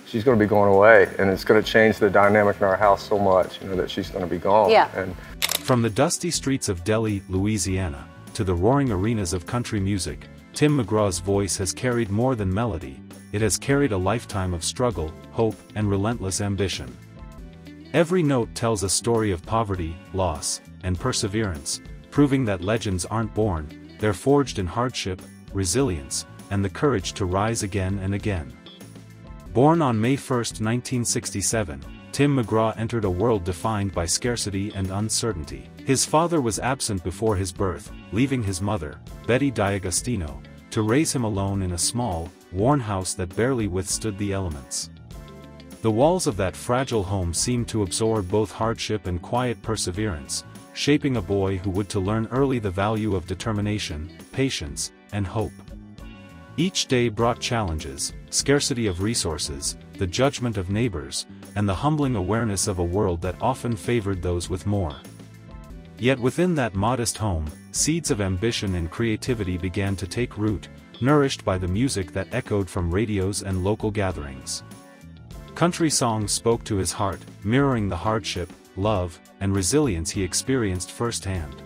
She's going to be going away, and it's going to change the dynamic in our house so much, that she's going to be gone. Yeah. And from the dusty streets of Delhi, Louisiana, to the roaring arenas of country music, Tim McGraw's voice has carried more than melody. It has carried a lifetime of struggle, hope, and relentless ambition. Every note tells a story of poverty, loss, and perseverance, proving that legends aren't born, they're forged in hardship, resilience, and the courage to rise again and again. Born on May 1, 1967, Tim McGraw entered a world defined by scarcity and uncertainty. His father was absent before his birth, leaving his mother, Betty D'Agostino, to raise him alone in a small, worn house that barely withstood the elements. The walls of that fragile home seemed to absorb both hardship and quiet perseverance, shaping a boy who would to learn early the value of determination, patience, and hope. Each day brought challenges, scarcity of resources, the judgment of neighbors, and the humbling awareness of a world that often favored those with more. Yet within that modest home, seeds of ambition and creativity began to take root, nourished by the music that echoed from radios and local gatherings. Country songs spoke to his heart, mirroring the hardship, love, and resilience he experienced firsthand.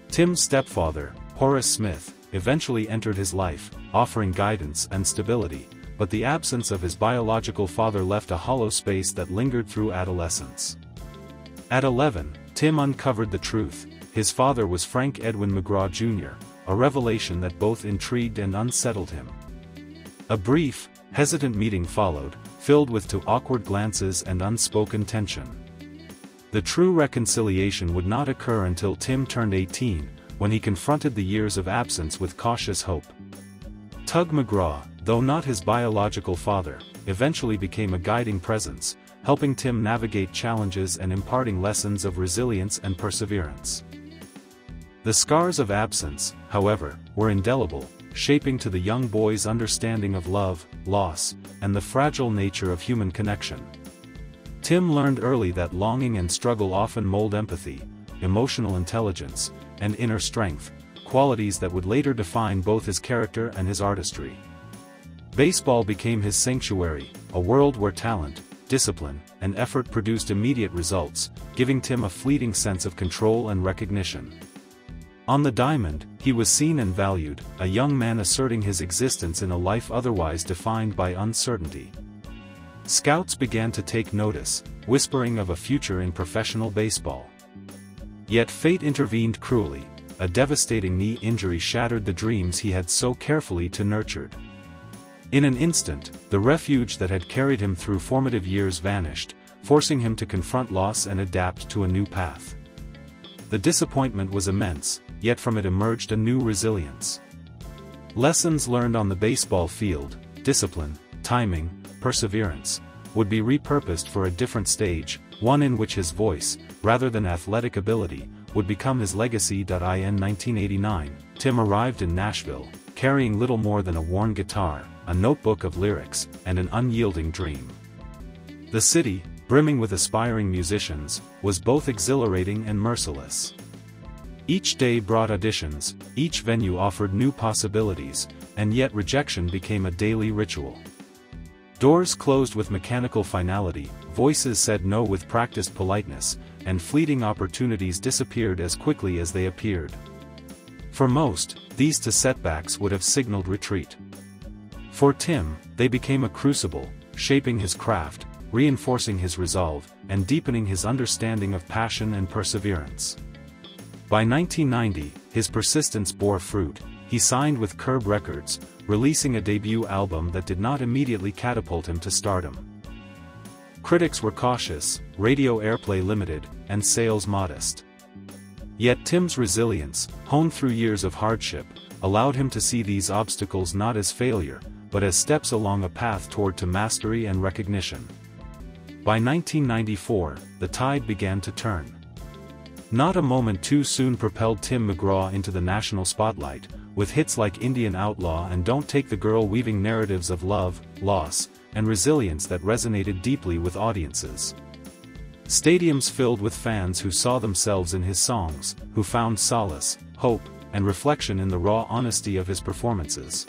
Tim's stepfather, Horace Smith, eventually entered his life, offering guidance and stability, but the absence of his biological father left a hollow space that lingered through adolescence. At 11, Tim uncovered the truth. His father was Frank Edwin McGraw Jr., a revelation that both intrigued and unsettled him. A brief, hesitant meeting followed, filled with two awkward glances and unspoken tension. The true reconciliation would not occur until Tim turned 18, when he confronted the years of absence with cautious hope. Tug McGraw, though not his biological father, eventually became a guiding presence, helping Tim navigate challenges and imparting lessons of resilience and perseverance. The scars of absence, however, were indelible, shaping to the young boy's understanding of love, loss, and the fragile nature of human connection. Tim learned early that longing and struggle often mold empathy, emotional intelligence, and inner strength, qualities that would later define both his character and his artistry. Baseball became his sanctuary, a world where talent, discipline, and effort produced immediate results, giving Tim a fleeting sense of control and recognition. On the diamond, he was seen and valued, a young man asserting his existence in a life otherwise defined by uncertainty. Scouts began to take notice, whispering of a future in professional baseball. Yet fate intervened cruelly. A devastating knee injury shattered the dreams he had so carefully nurtured. In an instant, the refuge that had carried him through formative years vanished, forcing him to confront loss and adapt to a new path. The disappointment was immense, yet from it emerged a new resilience. Lessons learned on the baseball field, discipline, timing, perseverance, would be repurposed for a different stage, one in which his voice, rather than athletic ability, would become his legacy. In 1989, Tim arrived in Nashville, carrying little more than a worn guitar, a notebook of lyrics, and an unyielding dream. The city, brimming with aspiring musicians, was both exhilarating and merciless. Each day brought auditions, each venue offered new possibilities, and yet rejection became a daily ritual. Doors closed with mechanical finality, voices said no with practiced politeness, and fleeting opportunities disappeared as quickly as they appeared. For most, these two setbacks would have signaled retreat. For Tim, they became a crucible, shaping his craft, reinforcing his resolve, and deepening his understanding of passion and perseverance. By 1990, his persistence bore fruit. He signed with Curb Records, releasing a debut album that did not immediately catapult him to stardom. Critics were cautious, radio airplay limited, and sales modest. Yet Tim's resilience, honed through years of hardship, allowed him to see these obstacles not as failure, but as steps along a path toward mastery and recognition. By 1994, the tide began to turn. Not a Moment Too Soon propelled Tim McGraw into the national spotlight, with hits like Indian Outlaw and Don't Take the Girl weaving narratives of love, loss, and resilience that resonated deeply with audiences. Stadiums filled with fans who saw themselves in his songs, who found solace, hope, and reflection in the raw honesty of his performances.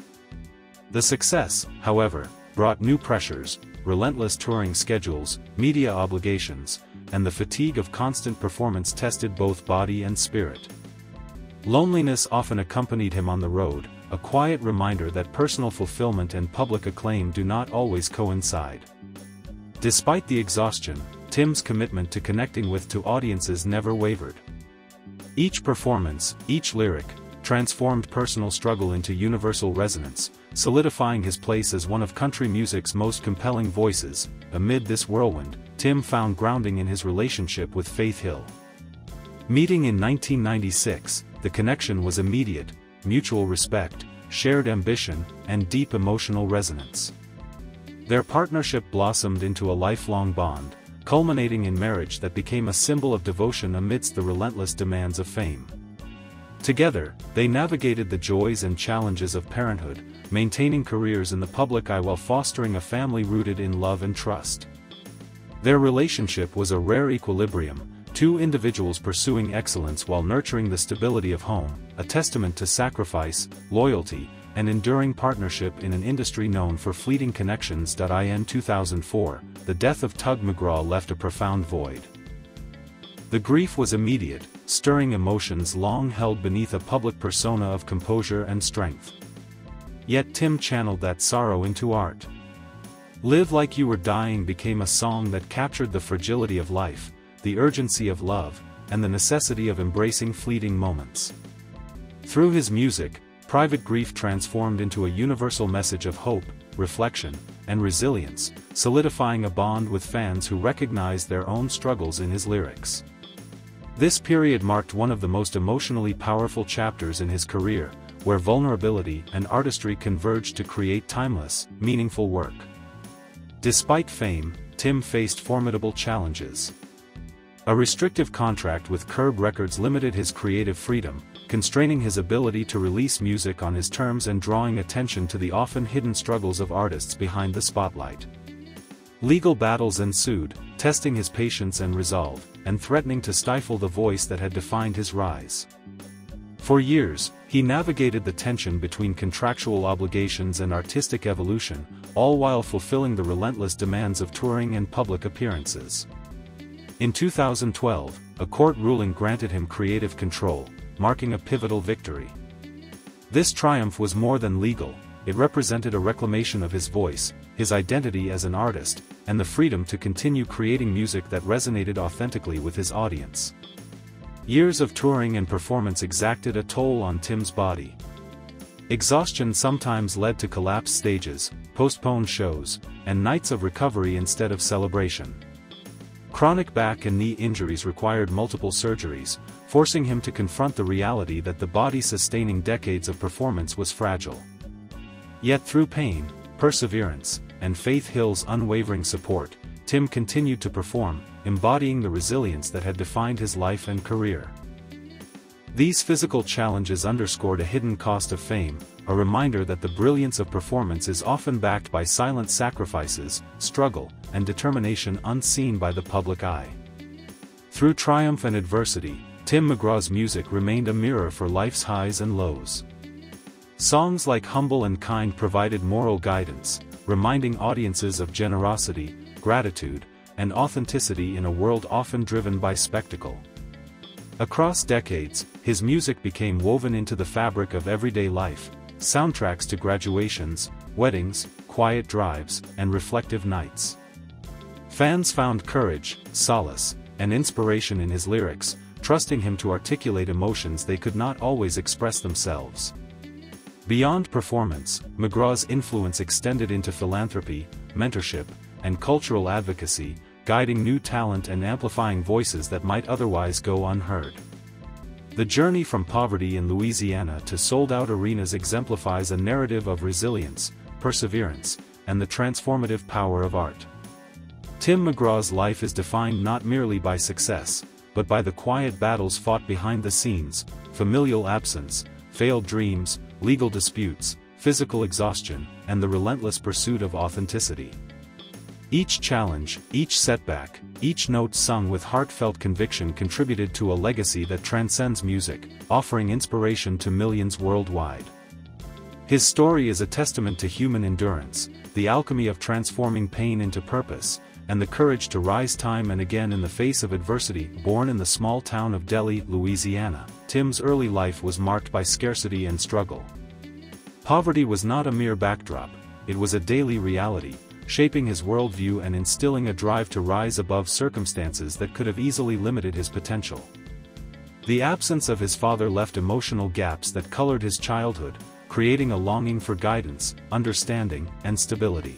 The success, however, brought new pressures, relentless touring schedules, media obligations, and the fatigue of constant performance tested both body and spirit. Loneliness often accompanied him on the road, a quiet reminder that personal fulfillment and public acclaim do not always coincide. Despite the exhaustion, Tim's commitment to connecting with audiences never wavered. Each performance, each lyric, transformed personal struggle into universal resonance, solidifying his place as one of country music's most compelling voices. Amid this whirlwind, Tim found grounding in his relationship with Faith Hill. Meeting in 1996, the connection was immediate: mutual respect, shared ambition, and deep emotional resonance. Their partnership blossomed into a lifelong bond, culminating in marriage that became a symbol of devotion amidst the relentless demands of fame. Together, they navigated the joys and challenges of parenthood, maintaining careers in the public eye while fostering a family rooted in love and trust. Their relationship was a rare equilibrium, two individuals pursuing excellence while nurturing the stability of home, a testament to sacrifice, loyalty, and enduring partnership in an industry known for fleeting connections. In 2004, the death of Tug McGraw left a profound void. The grief was immediate, stirring emotions long held beneath a public persona of composure and strength. Yet Tim channeled that sorrow into art. Live Like You Were Dying became a song that captured the fragility of life, the urgency of love, and the necessity of embracing fleeting moments. Through his music, private grief transformed into a universal message of hope, reflection, and resilience, solidifying a bond with fans who recognized their own struggles in his lyrics. This period marked one of the most emotionally powerful chapters in his career, where vulnerability and artistry converged to create timeless, meaningful work. Despite fame, Tim faced formidable challenges. A restrictive contract with Curb Records limited his creative freedom, constraining his ability to release music on his terms and drawing attention to the often hidden struggles of artists behind the spotlight. Legal battles ensued, testing his patience and resolve, and threatening to stifle the voice that had defined his rise. For years, he navigated the tension between contractual obligations and artistic evolution, all while fulfilling the relentless demands of touring and public appearances. In 2012, a court ruling granted him creative control, marking a pivotal victory. This triumph was more than legal; it represented a reclamation of his voice, his identity as an artist, and the freedom to continue creating music that resonated authentically with his audience. Years of touring and performance exacted a toll on Tim's body. Exhaustion sometimes led to collapsed stages, postponed shows, and nights of recovery instead of celebration. Chronic back and knee injuries required multiple surgeries, forcing him to confront the reality that the body sustaining decades of performance was fragile. Yet through pain, perseverance, and Faith Hill's unwavering support, Tim continued to perform, embodying the resilience that had defined his life and career. These physical challenges underscored a hidden cost of fame, a reminder that the brilliance of performance is often backed by silent sacrifices, struggle, and determination unseen by the public eye. Through triumph and adversity, Tim McGraw's music remained a mirror for life's highs and lows. Songs like Humble and Kind provided moral guidance, reminding audiences of generosity, gratitude, and authenticity in a world often driven by spectacle. Across decades, his music became woven into the fabric of everyday life, soundtracks to graduations, weddings, quiet drives, and reflective nights. Fans found courage, solace, and inspiration in his lyrics, trusting him to articulate emotions they could not always express themselves. Beyond performance, McGraw's influence extended into philanthropy, mentorship, and cultural advocacy, guiding new talent and amplifying voices that might otherwise go unheard. The journey from poverty in Louisiana to sold-out arenas exemplifies a narrative of resilience, perseverance, and the transformative power of art. Tim McGraw's life is defined not merely by success, but by the quiet battles fought behind the scenes: familial absence, failed dreams, legal disputes, physical exhaustion, and the relentless pursuit of authenticity. Each challenge, each setback, each note sung with heartfelt conviction contributed to a legacy that transcends music, offering inspiration to millions worldwide. His story is a testament to human endurance, the alchemy of transforming pain into purpose, and the courage to rise time and again in the face of adversity. Born in the small town of Delhi, Louisiana, Tim's early life was marked by scarcity and struggle. Poverty was not a mere backdrop, it was a daily reality, shaping his worldview and instilling a drive to rise above circumstances that could have easily limited his potential. The absence of his father left emotional gaps that colored his childhood, creating a longing for guidance, understanding, and stability.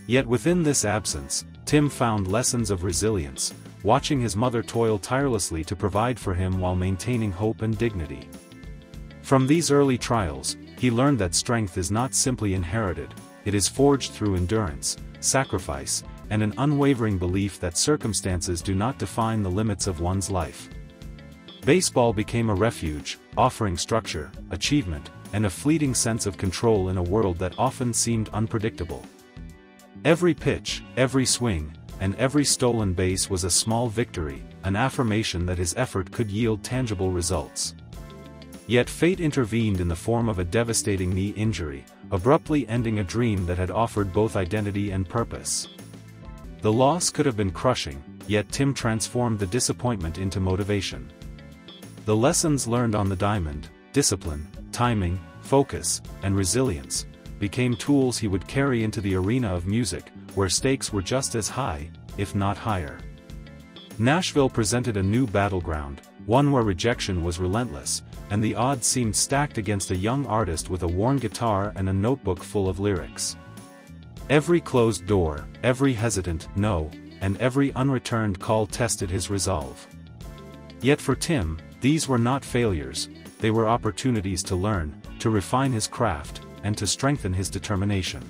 Yet within this absence, Tim found lessons of resilience, watching his mother toil tirelessly to provide for him while maintaining hope and dignity. From these early trials, he learned that strength is not simply inherited, it is forged through endurance, sacrifice, and an unwavering belief that circumstances do not define the limits of one's life. Baseball became a refuge, offering structure, achievement, and a fleeting sense of control in a world that often seemed unpredictable. Every pitch, every swing, and every stolen base was a small victory, an affirmation that his effort could yield tangible results. Yet fate intervened in the form of a devastating knee injury, abruptly ending a dream that had offered both identity and purpose. The loss could have been crushing, yet Tim transformed the disappointment into motivation. The lessons learned on the diamond, discipline, timing, focus, and resilience, became tools he would carry into the arena of music, where stakes were just as high, if not higher. Nashville presented a new battleground, one where rejection was relentless, and the odds seemed stacked against a young artist with a worn guitar and a notebook full of lyrics. Every closed door, every hesitant no, and every unreturned call tested his resolve. Yet for Tim, these were not failures, they were opportunities to learn, to refine his craft, and to strengthen his determination.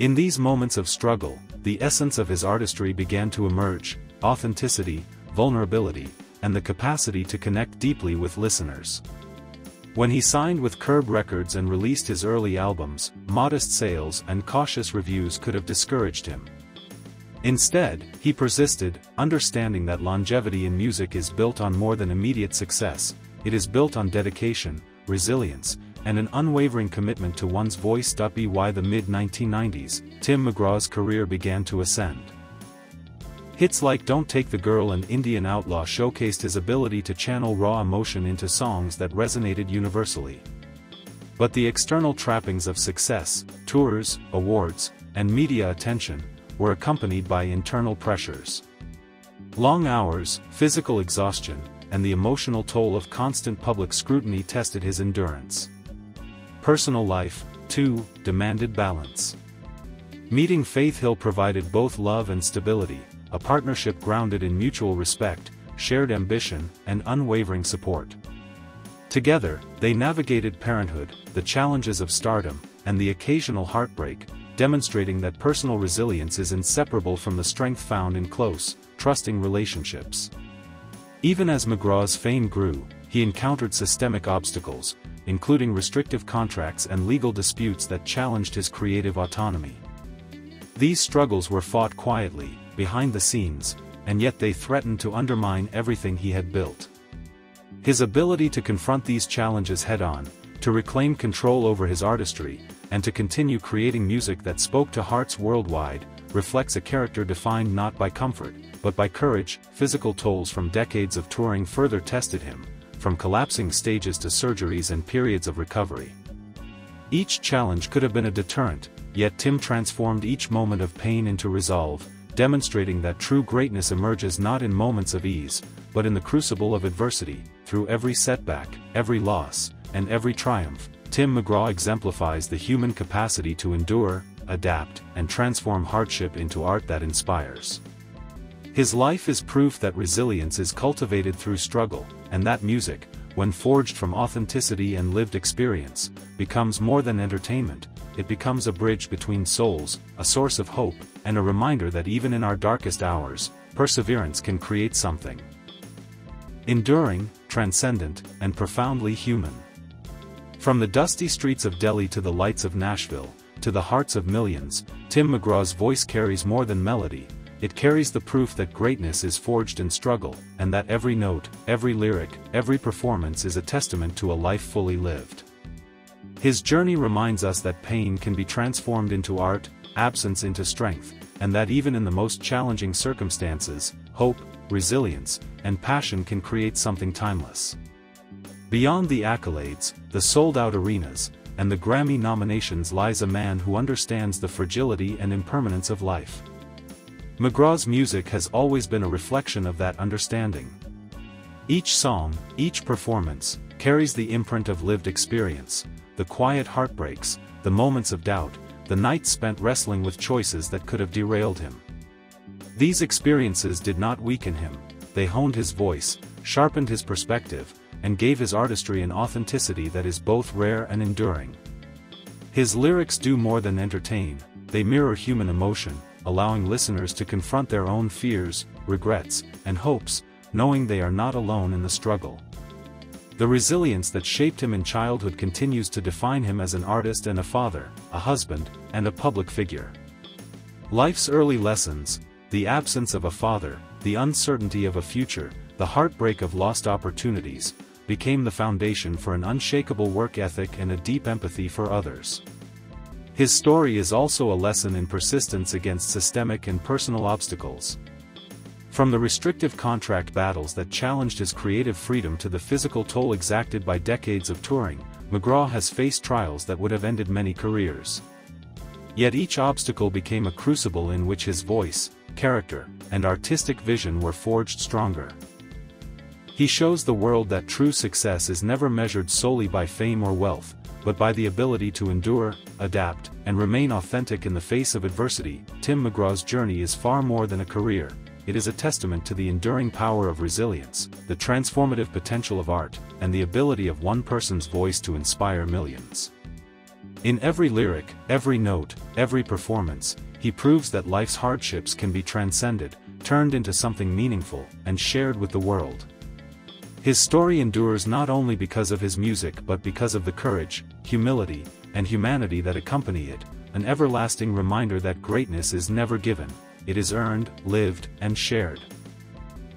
In these moments of struggle, the essence of his artistry began to emerge: authenticity, vulnerability, and the capacity to connect deeply with listeners. When he signed with Curb Records and released his early albums, modest sales and cautious reviews could have discouraged him. Instead, he persisted, understanding that longevity in music is built on more than immediate success, it is built on dedication, resilience, and an unwavering commitment to one's voice. By the mid-1990s, Tim McGraw's career began to ascend. Hits like Don't Take the Girl and Indian Outlaw showcased his ability to channel raw emotion into songs that resonated universally. But the external trappings of success, tours, awards, and media attention, were accompanied by internal pressures. Long hours, physical exhaustion, and the emotional toll of constant public scrutiny tested his endurance. Personal life, too, demanded balance. Meeting Faith Hill provided both love and stability, a partnership grounded in mutual respect, shared ambition, and unwavering support. Together, they navigated parenthood, the challenges of stardom, and the occasional heartbreak, demonstrating that personal resilience is inseparable from the strength found in close, trusting relationships. Even as McGraw's fame grew, he encountered systemic obstacles, including restrictive contracts and legal disputes that challenged his creative autonomy. These struggles were fought quietly, behind the scenes, and yet they threatened to undermine everything he had built. His ability to confront these challenges head-on, to reclaim control over his artistry, and to continue creating music that spoke to hearts worldwide, reflects a character defined not by comfort, but by courage. Physical tolls from decades of touring further tested him, from collapsing stages to surgeries and periods of recovery. Each challenge could have been a deterrent, yet Tim transformed each moment of pain into resolve, demonstrating that true greatness emerges not in moments of ease, but in the crucible of adversity. Through every setback, every loss, and every triumph, Tim McGraw exemplifies the human capacity to endure, adapt, and transform hardship into art that inspires. His life is proof that resilience is cultivated through struggle, and that music, when forged from authenticity and lived experience, becomes more than entertainment. It becomes a bridge between souls, a source of hope, and a reminder that even in our darkest hours, perseverance can create something enduring, transcendent, and profoundly human. From the dusty streets of Delhi to the lights of Nashville, to the hearts of millions, Tim McGraw's voice carries more than melody. It carries the proof that greatness is forged in struggle, and that every note, every lyric, every performance is a testament to a life fully lived. His journey reminds us that pain can be transformed into art, absence into strength, and that even in the most challenging circumstances, hope, resilience, and passion can create something timeless. Beyond the accolades, the sold-out arenas, and the Grammy nominations lies a man who understands the fragility and impermanence of life. McGraw's music has always been a reflection of that understanding. Each song, each performance, carries the imprint of lived experience, the quiet heartbreaks, the moments of doubt, the nights spent wrestling with choices that could have derailed him. These experiences did not weaken him, they honed his voice, sharpened his perspective, and gave his artistry an authenticity that is both rare and enduring. His lyrics do more than entertain, they mirror human emotion, allowing listeners to confront their own fears, regrets, and hopes, knowing they are not alone in the struggle. The resilience that shaped him in childhood continues to define him as an artist and a father, a husband, and a public figure. Life's early lessons, the absence of a father, the uncertainty of a future, the heartbreak of lost opportunities, became the foundation for an unshakable work ethic and a deep empathy for others. His story is also a lesson in persistence against systemic and personal obstacles. From the restrictive contract battles that challenged his creative freedom to the physical toll exacted by decades of touring, McGraw has faced trials that would have ended many careers. Yet each obstacle became a crucible in which his voice, character, and artistic vision were forged stronger. He shows the world that true success is never measured solely by fame or wealth, but by the ability to endure, adapt, and remain authentic in the face of adversity. Tim McGraw's journey is far more than a career. It is a testament to the enduring power of resilience, the transformative potential of art, and the ability of one person's voice to inspire millions. In every lyric, every note, every performance, he proves that life's hardships can be transcended, turned into something meaningful, and shared with the world. His story endures not only because of his music but because of the courage, humility, and humanity that accompany it, an everlasting reminder that greatness is never given, it is earned, lived, and shared.